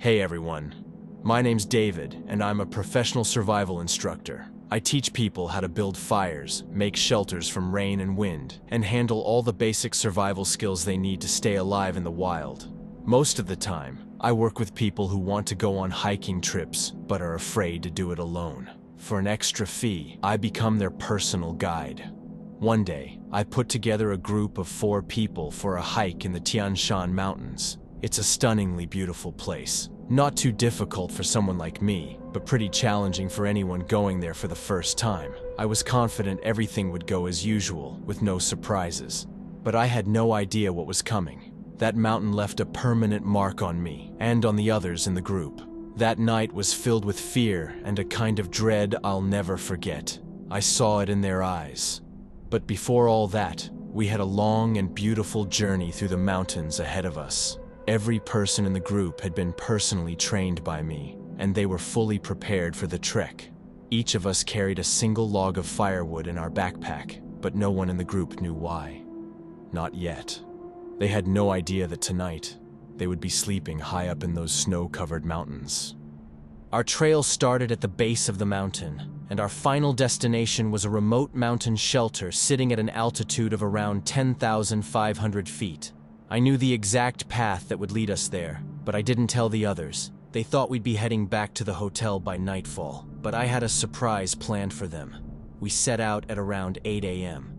Hey everyone, my name's David and I'm a professional survival instructor. I teach people how to build fires, make shelters from rain and wind, and handle all the basic survival skills they need to stay alive in the wild. Most of the time, I work with people who want to go on hiking trips but are afraid to do it alone. For an extra fee, I become their personal guide. One day, I put together a group of 4 people for a hike in the Tien Shan mountains. It's a stunningly beautiful place. Not too difficult for someone like me, but pretty challenging for anyone going there for the first time. I was confident everything would go as usual, with no surprises. But I had no idea what was coming. That mountain left a permanent mark on me, and on the others in the group. That night was filled with fear and a kind of dread I'll never forget. I saw it in their eyes. But before all that, we had a long and beautiful journey through the mountains ahead of us. Every person in the group had been personally trained by me, and they were fully prepared for the trek. Each of us carried a single log of firewood in our backpack, but no one in the group knew why. Not yet. They had no idea that tonight, they would be sleeping high up in those snow-covered mountains. Our trail started at the base of the mountain, and our final destination was a remote mountain shelter sitting at an altitude of around 10,500 feet. I knew the exact path that would lead us there, but I didn't tell the others. They thought we'd be heading back to the hotel by nightfall, but I had a surprise planned for them. We set out at around 8 a.m.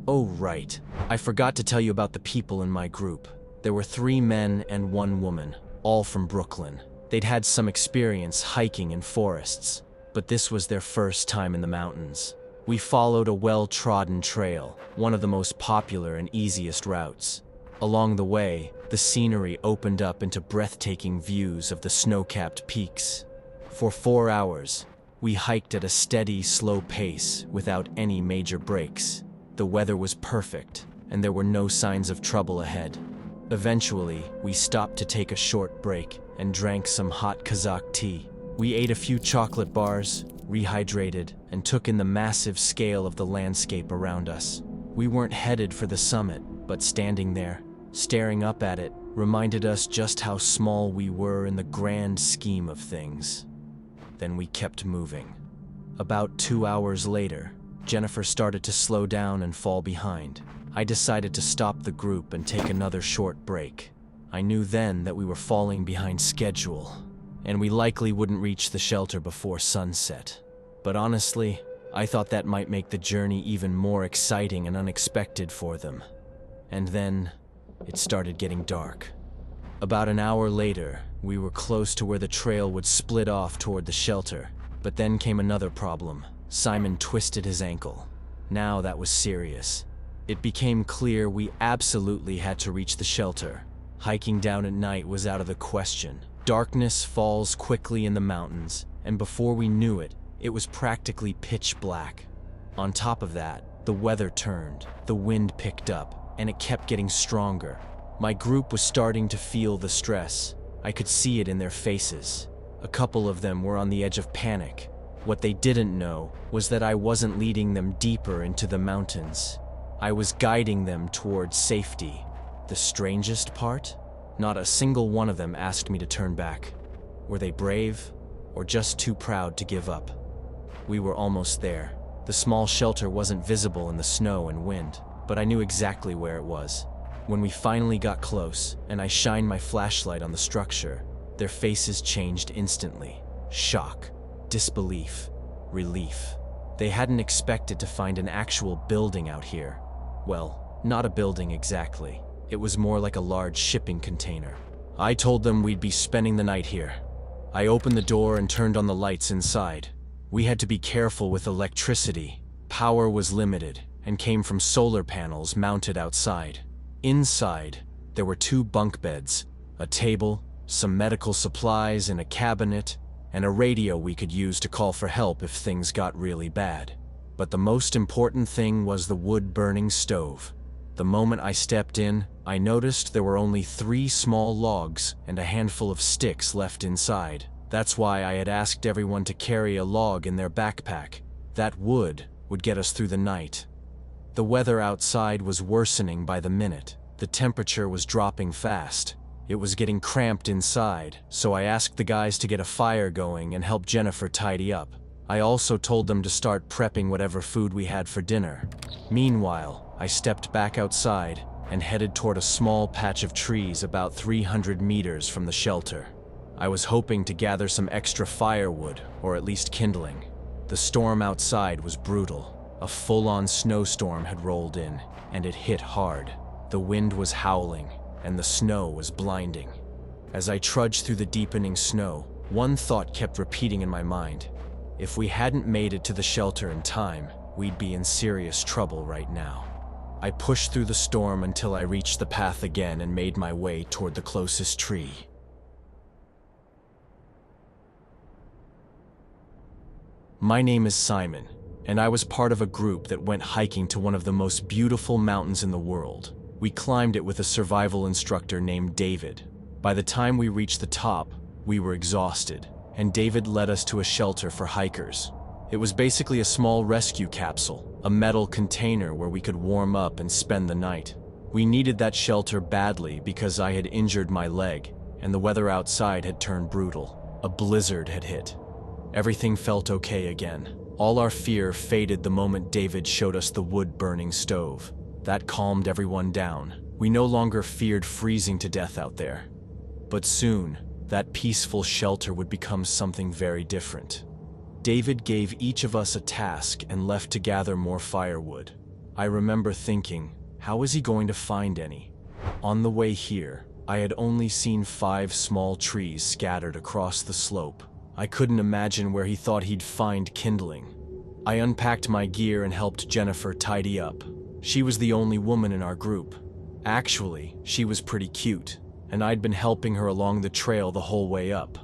Oh right, I forgot to tell you about the people in my group. There were 3 men and 1 woman, all from Brooklyn. They'd had some experience hiking in forests, but this was their first time in the mountains. We followed a well-trodden trail, one of the most popular and easiest routes. Along the way, the scenery opened up into breathtaking views of the snow-capped peaks. For 4 hours, we hiked at a steady, slow pace without any major breaks. The weather was perfect, and there were no signs of trouble ahead. Eventually, we stopped to take a short break and drank some hot Kazakh tea. We ate a few chocolate bars, rehydrated, and took in the massive scale of the landscape around us. We weren't headed for the summit, but standing there, staring up at it, reminded us just how small we were in the grand scheme of things. Then we kept moving. About 2 hours later, Jennifer started to slow down and fall behind. I decided to stop the group and take another short break. I knew then that we were falling behind schedule, and we likely wouldn't reach the shelter before sunset. But honestly, I thought that might make the journey even more exciting and unexpected for them. And then, it started getting dark. About an hour later, we were close to where the trail would split off toward the shelter. But then came another problem. Simon twisted his ankle. Now that was serious. It became clear we absolutely had to reach the shelter. Hiking down at night was out of the question. Darkness falls quickly in the mountains, and before we knew it, it was practically pitch black. On top of that, the weather turned, the wind picked up, and it kept getting stronger. My group was starting to feel the stress. I could see it in their faces. A couple of them were on the edge of panic. What they didn't know was that I wasn't leading them deeper into the mountains. I was guiding them towards safety. The strangest part? Not a single one of them asked me to turn back. Were they brave, or just too proud to give up? We were almost there. The small shelter wasn't visible in the snow and wind, but I knew exactly where it was. When we finally got close, and I shined my flashlight on the structure, their faces changed instantly. Shock, disbelief, relief. They hadn't expected to find an actual building out here. Well, not a building exactly. It was more like a large shipping container. I told them we'd be spending the night here. I opened the door and turned on the lights inside. We had to be careful with electricity. Power was limited and came from solar panels mounted outside. Inside, there were 2 bunk beds, a table, some medical supplies in a cabinet, and a radio we could use to call for help if things got really bad. But the most important thing was the wood-burning stove. The moment I stepped in, I noticed there were only 3 small logs and a handful of sticks left inside. That's why I had asked everyone to carry a log in their backpack. That wood would get us through the night. The weather outside was worsening by the minute. The temperature was dropping fast. It was getting cramped inside, so I asked the guys to get a fire going and help Jennifer tidy up. I also told them to start prepping whatever food we had for dinner. Meanwhile, I stepped back outside and headed toward a small patch of trees about 300 meters from the shelter. I was hoping to gather some extra firewood, or at least kindling. The storm outside was brutal. A full-on snowstorm had rolled in, and it hit hard. The wind was howling, and the snow was blinding. As I trudged through the deepening snow, one thought kept repeating in my mind. If we hadn't made it to the shelter in time, we'd be in serious trouble right now. I pushed through the storm until I reached the path again and made my way toward the closest tree. My name is Simon, and I was part of a group that went hiking to one of the most beautiful mountains in the world. We climbed it with a survival instructor named David. By the time we reached the top, we were exhausted, and David led us to a shelter for hikers. It was basically a small rescue capsule, a metal container where we could warm up and spend the night. We needed that shelter badly because I had injured my leg, and the weather outside had turned brutal. A blizzard had hit. Everything felt okay again. All our fear faded the moment David showed us the wood-burning stove. That calmed everyone down. We no longer feared freezing to death out there. But soon, that peaceful shelter would become something very different. David gave each of us a task and left to gather more firewood. I remember thinking, how is he going to find any? On the way here, I had only seen 5 small trees scattered across the slope. I couldn't imagine where he thought he'd find kindling. I unpacked my gear and helped Jennifer tidy up. She was the only woman in our group. Actually, she was pretty cute, and I'd been helping her along the trail the whole way up.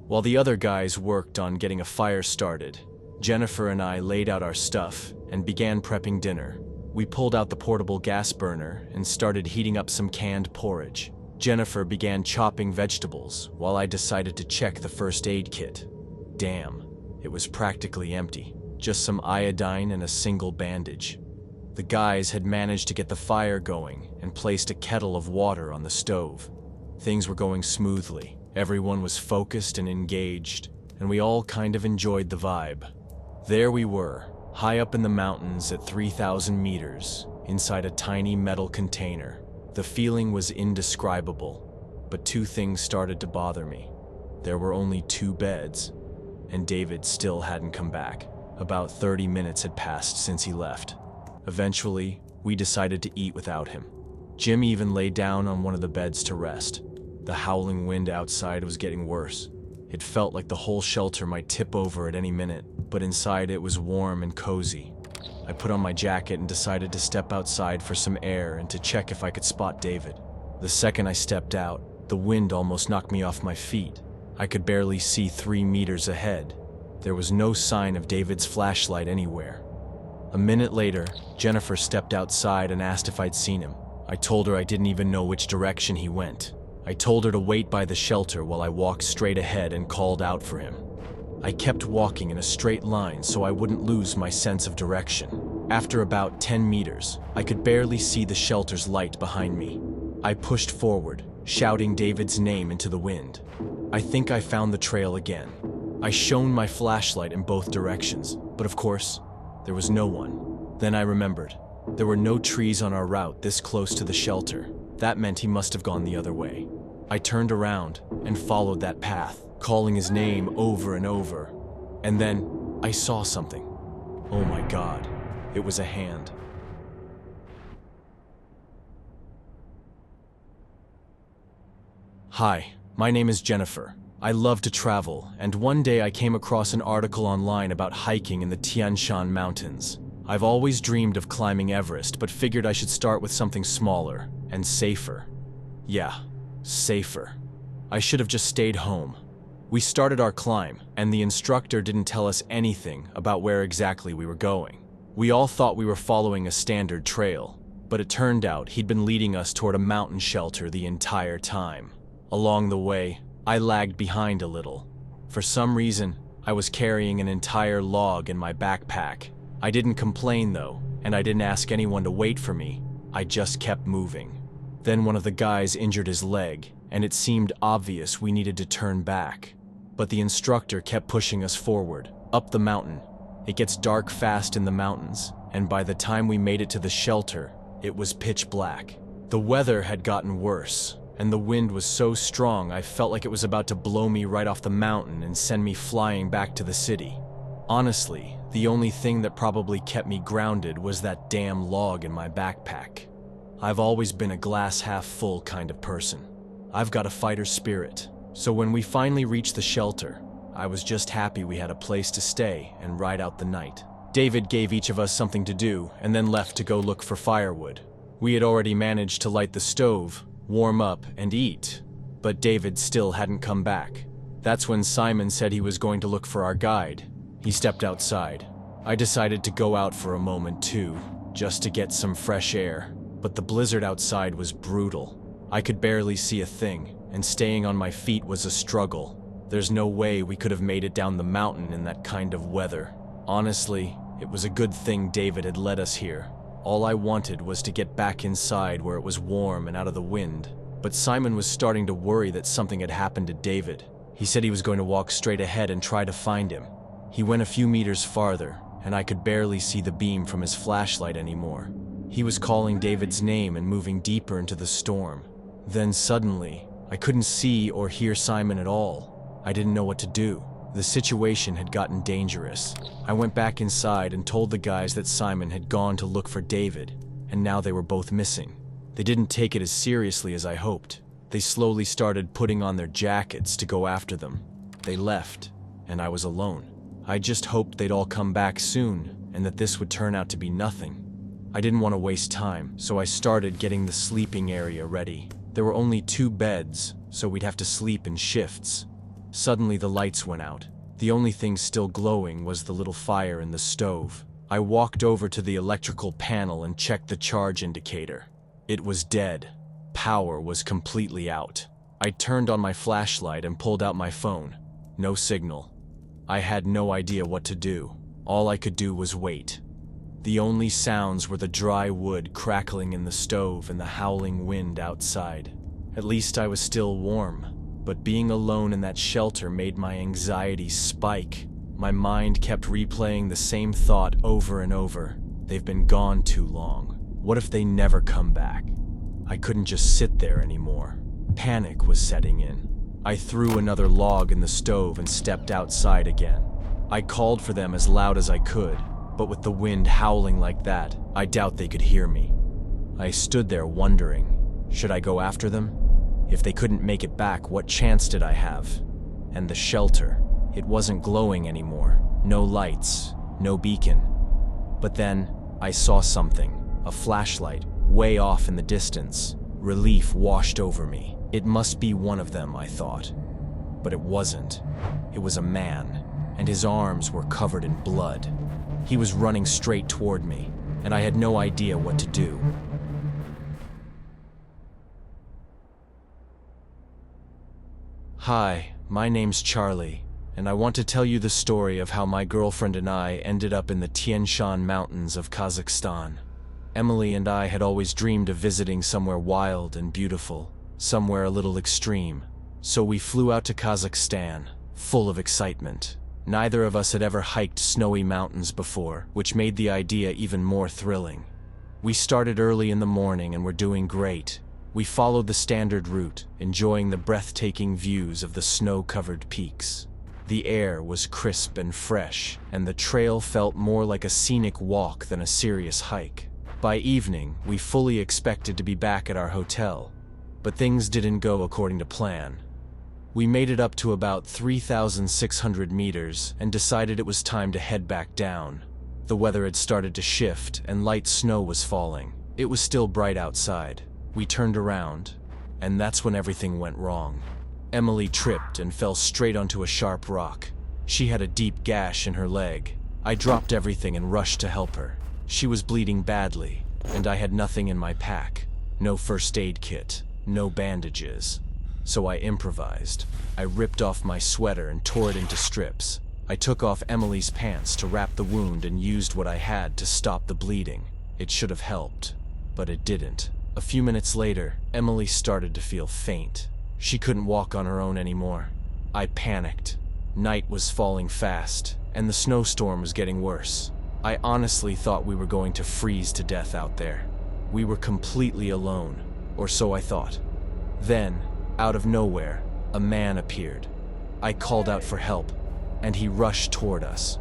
While the other guys worked on getting a fire started, Jennifer and I laid out our stuff and began prepping dinner. We pulled out the portable gas burner and started heating up some canned porridge. Jennifer began chopping vegetables while I decided to check the first aid kit. Damn, it was practically empty. Just some iodine and a single bandage. The guys had managed to get the fire going and placed a kettle of water on the stove. Things were going smoothly. Everyone was focused and engaged, and we all kind of enjoyed the vibe. There we were, high up in the mountains at 3,000 meters, inside a tiny metal container. The feeling was indescribable, but 2 things started to bother me. There were only 2 beds, and David still hadn't come back. About 30 minutes had passed since he left. Eventually, we decided to eat without him. Jim even lay down on one of the beds to rest. The howling wind outside was getting worse. It felt like the whole shelter might tip over at any minute, but inside it was warm and cozy. I put on my jacket and decided to step outside for some air and to check if I could spot David. The second I stepped out, the wind almost knocked me off my feet. I could barely see 3 meters ahead. There was no sign of David's flashlight anywhere. A minute later, Jennifer stepped outside and asked if I'd seen him. I told her I didn't even know which direction he went. I told her to wait by the shelter while I walked straight ahead and called out for him. I kept walking in a straight line so I wouldn't lose my sense of direction. After about 10 meters, I could barely see the shelter's light behind me. I pushed forward, shouting David's name into the wind. I think I found the trail again. I shone my flashlight in both directions, but of course, there was no one. Then I remembered. There were no trees on our route this close to the shelter. That meant he must have gone the other way. I turned around and followed that path, calling his name over and over. And then I saw something. Oh my God, it was a hand. Hi, my name is Jennifer. I love to travel, and one day I came across an article online about hiking in the Tien Shan mountains. I've always dreamed of climbing Everest, but figured I should start with something smaller and safer. Yeah, safer. I should have just stayed home. We started our climb, and the instructor didn't tell us anything about where exactly we were going. We all thought we were following a standard trail, but it turned out he'd been leading us toward a mountain shelter the entire time. Along the way, I lagged behind a little. For some reason, I was carrying an entire log in my backpack. I didn't complain though, and I didn't ask anyone to wait for me. I just kept moving. Then one of the guys injured his leg, and it seemed obvious we needed to turn back. But the instructor kept pushing us forward, up the mountain. It gets dark fast in the mountains, and by the time we made it to the shelter, it was pitch black. The weather had gotten worse, and the wind was so strong I felt like it was about to blow me right off the mountain and send me flying back to the city. Honestly, the only thing that probably kept me grounded was that damn log in my backpack. I've always been a glass half full kind of person. I've got a fighter spirit, so when we finally reached the shelter, I was just happy we had a place to stay and ride out the night. David gave each of us something to do and then left to go look for firewood. We had already managed to light the stove, warm up, and eat, but David still hadn't come back. That's when Simon said he was going to look for our guide. He stepped outside. I decided to go out for a moment too, just to get some fresh air, but the blizzard outside was brutal. I could barely see a thing, and staying on my feet was a struggle. There's no way we could have made it down the mountain in that kind of weather. Honestly, it was a good thing David had led us here. All I wanted was to get back inside where it was warm and out of the wind. But Simon was starting to worry that something had happened to David. He said he was going to walk straight ahead and try to find him. He went a few meters farther, and I could barely see the beam from his flashlight anymore. He was calling David's name and moving deeper into the storm. Then suddenly, I couldn't see or hear Simon at all. I didn't know what to do. The situation had gotten dangerous. I went back inside and told the guys that Simon had gone to look for David, and now they were both missing. They didn't take it as seriously as I hoped. They slowly started putting on their jackets to go after them. They left, and I was alone. I just hoped they'd all come back soon, and that this would turn out to be nothing. I didn't want to waste time, so I started getting the sleeping area ready. There were only 2 beds, so we'd have to sleep in shifts. Suddenly the lights went out. The only thing still glowing was the little fire in the stove. I walked over to the electrical panel and checked the charge indicator. It was dead. Power was completely out. I turned on my flashlight and pulled out my phone. No signal. I had no idea what to do. All I could do was wait. The only sounds were the dry wood crackling in the stove and the howling wind outside. At least I was still warm. But being alone in that shelter made my anxiety spike. My mind kept replaying the same thought over and over. They've been gone too long. What if they never come back? I couldn't just sit there anymore. Panic was setting in. I threw another log in the stove and stepped outside again. I called for them as loud as I could, but with the wind howling like that, I doubt they could hear me. I stood there wondering, should I go after them? If they couldn't make it back, what chance did I have? And the shelter, it wasn't glowing anymore. No lights, no beacon. But then, I saw something, a flashlight, way off in the distance. Relief washed over me. It must be one of them, I thought. But it wasn't. It was a man, and his arms were covered in blood. He was running straight toward me, and I had no idea what to do. Hi, my name's Charlie, and I want to tell you the story of how my girlfriend and I ended up in the Tien Shan mountains of Kazakhstan. Emily and I had always dreamed of visiting somewhere wild and beautiful, somewhere a little extreme. So we flew out to Kazakhstan, full of excitement. Neither of us had ever hiked snowy mountains before, which made the idea even more thrilling. We started early in the morning and were doing great. We followed the standard route, enjoying the breathtaking views of the snow-covered peaks. The air was crisp and fresh, and the trail felt more like a scenic walk than a serious hike. By evening, we fully expected to be back at our hotel, but things didn't go according to plan. We made it up to about 3,600 meters and decided it was time to head back down. The weather had started to shift and light snow was falling. It was still bright outside. We turned around, and that's when everything went wrong. Emily tripped and fell straight onto a sharp rock. She had a deep gash in her leg. I dropped everything and rushed to help her. She was bleeding badly, and I had nothing in my pack. No first aid kit, no bandages. So I improvised. I ripped off my sweater and tore it into strips. I took off Emily's pants to wrap the wound and used what I had to stop the bleeding. It should have helped, but it didn't. A few minutes later, Emily started to feel faint. She couldn't walk on her own anymore. I panicked. Night was falling fast, and the snowstorm was getting worse. I honestly thought we were going to freeze to death out there. We were completely alone, or so I thought. Then, out of nowhere, a man appeared. I called out for help, and he rushed toward us.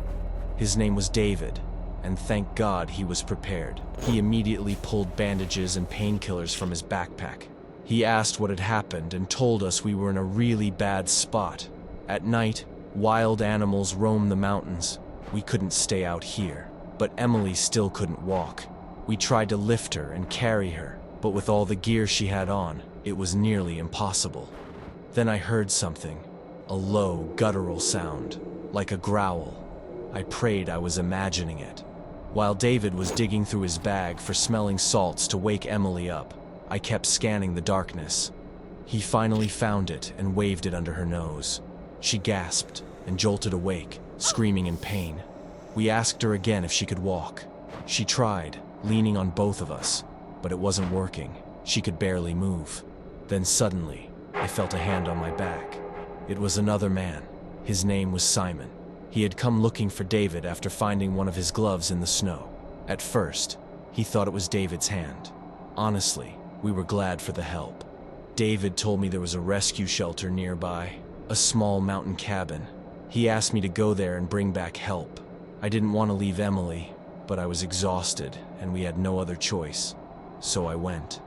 His name was David, and thank God he was prepared. He immediately pulled bandages and painkillers from his backpack. He asked what had happened and told us we were in a really bad spot. At night, wild animals roam the mountains. We couldn't stay out here, but Emily still couldn't walk. We tried to lift her and carry her, but with all the gear she had on, it was nearly impossible. Then I heard something, a low, guttural sound, like a growl. I prayed I was imagining it. While David was digging through his bag for smelling salts to wake Emily up, I kept scanning the darkness. He finally found it and waved it under her nose. She gasped and jolted awake, screaming in pain. We asked her again if she could walk. She tried, leaning on both of us, but it wasn't working. She could barely move. Then suddenly, I felt a hand on my back. It was another man. His name was Simon. He had come looking for David after finding one of his gloves in the snow. At first, he thought it was David's hand. Honestly, we were glad for the help. David told me there was a rescue shelter nearby, a small mountain cabin. He asked me to go there and bring back help. I didn't want to leave Emily, but I was exhausted and we had no other choice. So I went.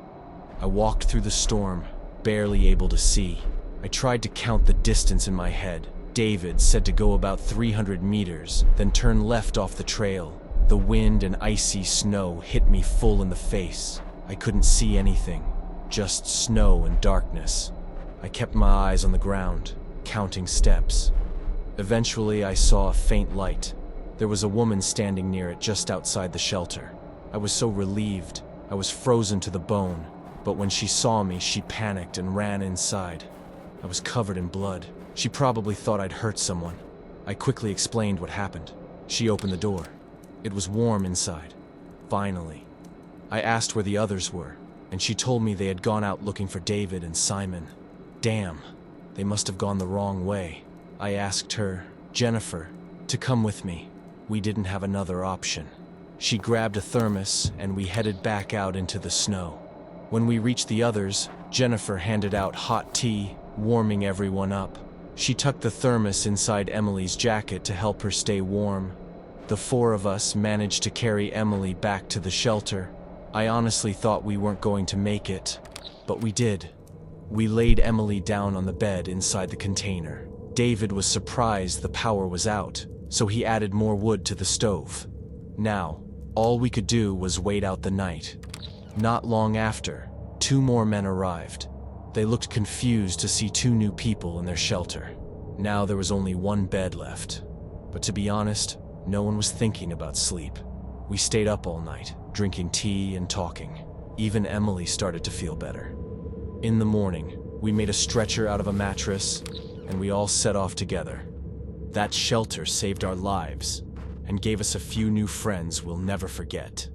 I walked through the storm, barely able to see. I tried to count the distance in my head. David said to go about 300 meters, then turn left off the trail. The wind and icy snow hit me full in the face. I couldn't see anything, just snow and darkness. I kept my eyes on the ground, counting steps. Eventually, I saw a faint light. There was a woman standing near it just outside the shelter. I was so relieved. I was frozen to the bone, but when she saw me, she panicked and ran inside. I was covered in blood. She probably thought I'd hurt someone. I quickly explained what happened. She opened the door. It was warm inside. Finally. I asked where the others were, and she told me they had gone out looking for David and Simon. Damn, they must have gone the wrong way. I asked her, Jennifer, to come with me. We didn't have another option. She grabbed a thermos, and we headed back out into the snow. When we reached the others, Jennifer handed out hot tea, warming everyone up. She tucked the thermos inside Emily's jacket to help her stay warm. The four of us managed to carry Emily back to the shelter. I honestly thought we weren't going to make it, but we did. We laid Emily down on the bed inside the container. David was surprised the power was out, so he added more wood to the stove. Now, all we could do was wait out the night. Not long after, 2 more men arrived. They looked confused to see 2 new people in their shelter. Now there was only 1 bed left. But to be honest, no one was thinking about sleep. We stayed up all night, drinking tea and talking. Even Emily started to feel better. In the morning, we made a stretcher out of a mattress, and we all set off together. That shelter saved our lives and gave us a few new friends we'll never forget.